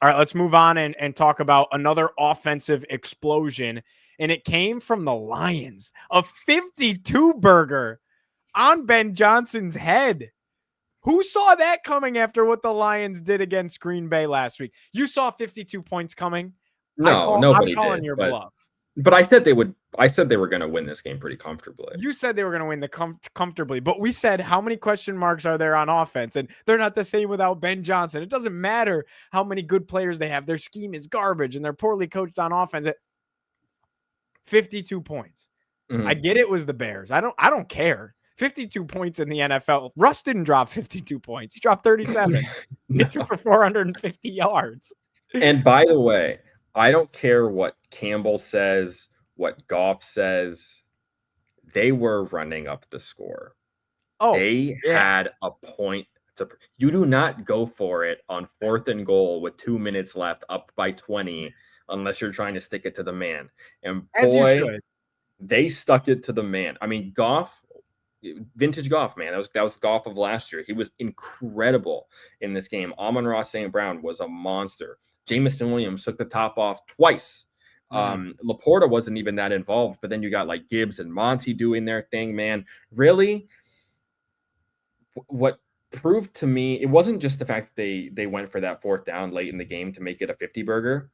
All right, let's move on and talk about another offensive explosion. And it came from the Lions. A 52-burger on Ben Johnson's head. Who saw that coming after what the Lions did against Green Bay last week? You saw 52 points coming? No, I'm nobody calling did. your bluff. But I said they would. I said they were going to win this game pretty comfortably. You said they were going to win comfortably, but we said how many question marks are there on offense? And they're not the same without Ben Johnson. It doesn't matter how many good players they have. Their scheme is garbage, and they're poorly coached on offense. 52 points. Mm-hmm. I get it was the Bears. I don't care. 52 points in the NFL. Russ didn't drop 52 points. He dropped 37. No. He threw for 450 yards. And by the way, I don't care what Campbell says, what Goff says. They were running up the score. Oh, they had a point. You do not go for it on 4th and goal with 2 minutes left, up by 20, unless you're trying to stick it to the man. And boy, they stuck it to the man. I mean, Goff, vintage Goff, man. That was Goff of last year. He was incredible in this game. Amon-Ra St. Brown was a monster. Jamison Williams took the top off twice. Laporta wasn't even that involved, but then you got like Gibbs and Monty doing their thing, man. Really, what proved to me, it wasn't just the fact that they went for that 4th down late in the game to make it a 50-burger.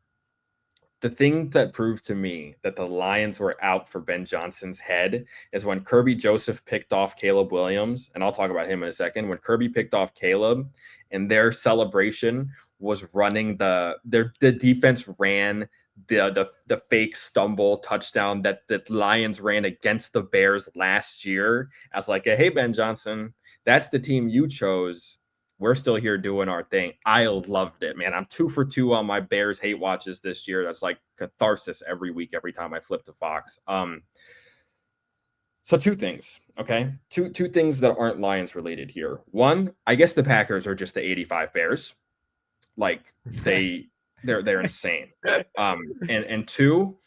The thing that proved to me that the Lions were out for Ben Johnson's head is when Kirby Joseph picked off Caleb Williams, and I'll talk about him in a second. When Kirby picked off Caleb, and their celebration was running the defense ran the fake stumble touchdown that the Lions ran against the Bears last year as like, hey, Ben Johnson, that's the team you chose. We're still here doing our thing. I loved it, man. I'm 2 for 2 on my Bears hate watches this year. That's like catharsis every week, every time I flip to Fox. So 2 things, okay? Two things that aren't Lions related here. One, I guess the Packers are just the 85 Bears. Like they're insane. And 2,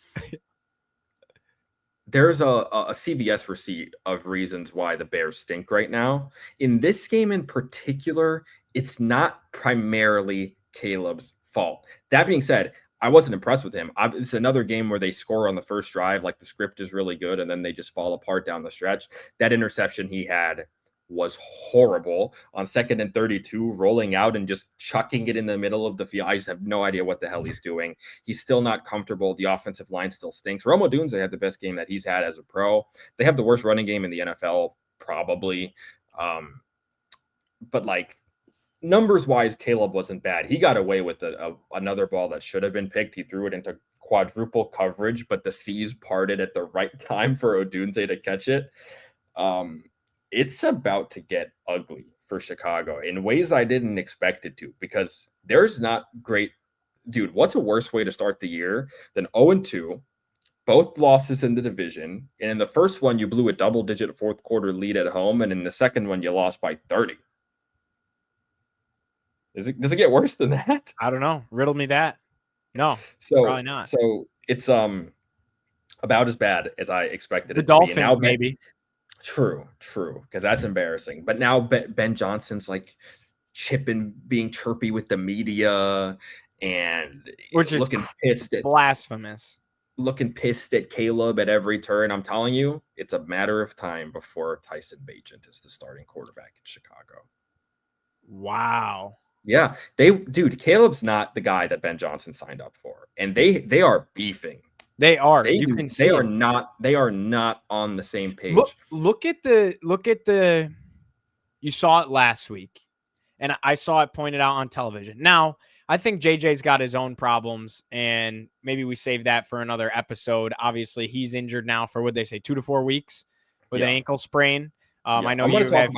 there's a CVS receipt of reasons why the Bears stink right now. In this game in particular, it's not primarily Caleb's fault. That being said, I wasn't impressed with him. It's another game where they score on the first drive, like the script is really good, and then they just fall apart down the stretch. That interception he had was horrible on 2nd and 32, rolling out and just chucking it in the middle of the field. I just have no idea what the hell he's doing. He's still not comfortable. The offensive line still stinks. Rome Odunze had the best game that he's had as a pro. They have the worst running game in the NFL, probably. But like numbers wise, Caleb wasn't bad. He got away with another ball that should have been picked. He threw it into quadruple coverage, but the C's parted at the right time for Odunze to catch it. It's about to get ugly for Chicago in ways I didn't expect it to, because there's not great. Dude, what's a worse way to start the year than 0-2, both losses in the division, and in the first one you blew a double-digit 4th quarter lead at home, and in the second one you lost by 30. Does it get worse than that? I don't know. Riddle me that. No, probably not. So it's about as bad as I expected it to be. The Dolphins, maybe. True, because that's embarrassing. But now Ben Johnson's like being chirpy with the media, and which is looking pissed at blasphemous. Looking pissed at Caleb at every turn. I'm telling you, it's a matter of time before Tyson Bagent is the starting quarterback in Chicago. Wow. Yeah, Caleb's not the guy that Ben Johnson signed up for, and they are beefing. They are. They are not on the same page. Look at the. You saw it last week, and I saw it pointed out on television. Now, I think JJ's got his own problems, and maybe we save that for another episode. Obviously, he's injured now for what they say 2 to 4 weeks with an ankle sprain. I know you have.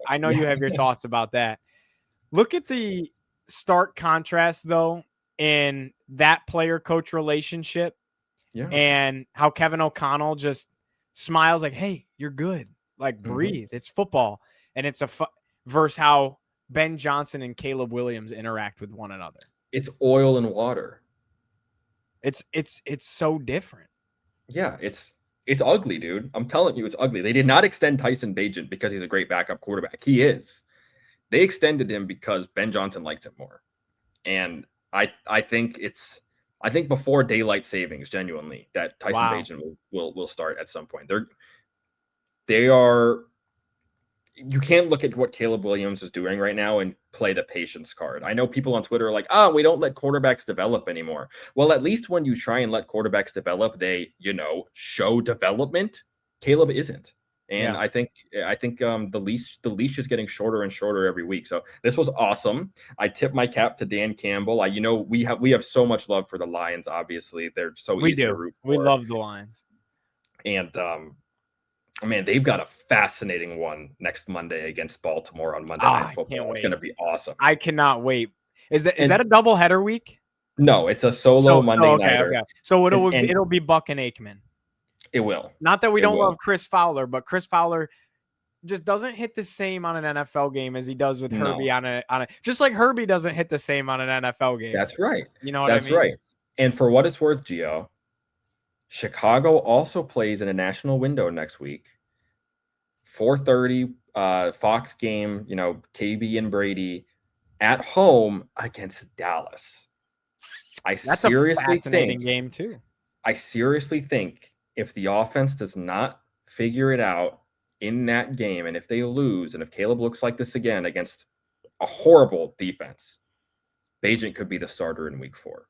I know you have your thoughts about that. Look at the stark contrast, though, in that player-coach relationship. Yeah. And how Kevin O'Connell just smiles like, hey, you're good. Like, breathe. It's football. And it's versus how Ben Johnson and Caleb Williams interact with one another. It's oil and water. It's so different. Yeah, it's ugly, dude. I'm telling you, it's ugly. They did not extend Tyson Bagent because he's a great backup quarterback. He is. They extended him because Ben Johnson liked him more. And I think before daylight savings, genuinely, that Tyson Wow. Bagent will start at some point. They are. You can't look at what Caleb Williams is doing right now and play the patience card. I know people on Twitter are like, "Oh, we don't let quarterbacks develop anymore." Well, at least when you try and let quarterbacks develop, they, show development. Caleb isn't. And Yeah. I think the leash is getting shorter and shorter every week. So this was awesome. I tip my cap to Dan Campbell. We have so much love for the Lions. Obviously, they're so We easy to do. root We for. love the Lions. And man, they've got a fascinating one next Monday against Baltimore on Monday Night I can't Football. It's going wait. to be awesome. I cannot wait. Is that And a double header week? no, it's a solo Monday Okay, nighter. okay. So And it'll be Buck and Aikman. it will. Not that we It don't will. love Chris Fowler, but Chris Fowler just doesn't hit the same on an NFL game as he does with No, Herbie on a just like Herbie doesn't hit the same on an NFL game. that's right. You know what I That's mean? right. And for what it's worth, Gio, Chicago also plays in a national window next week. 4:30 Fox game, KB and Brady at home against Dallas. That's a fascinating game too. I seriously think if the offense does not figure it out in that game, and if they lose, and if Caleb looks like this again against a horrible defense, Bagent could be the starter in week 4.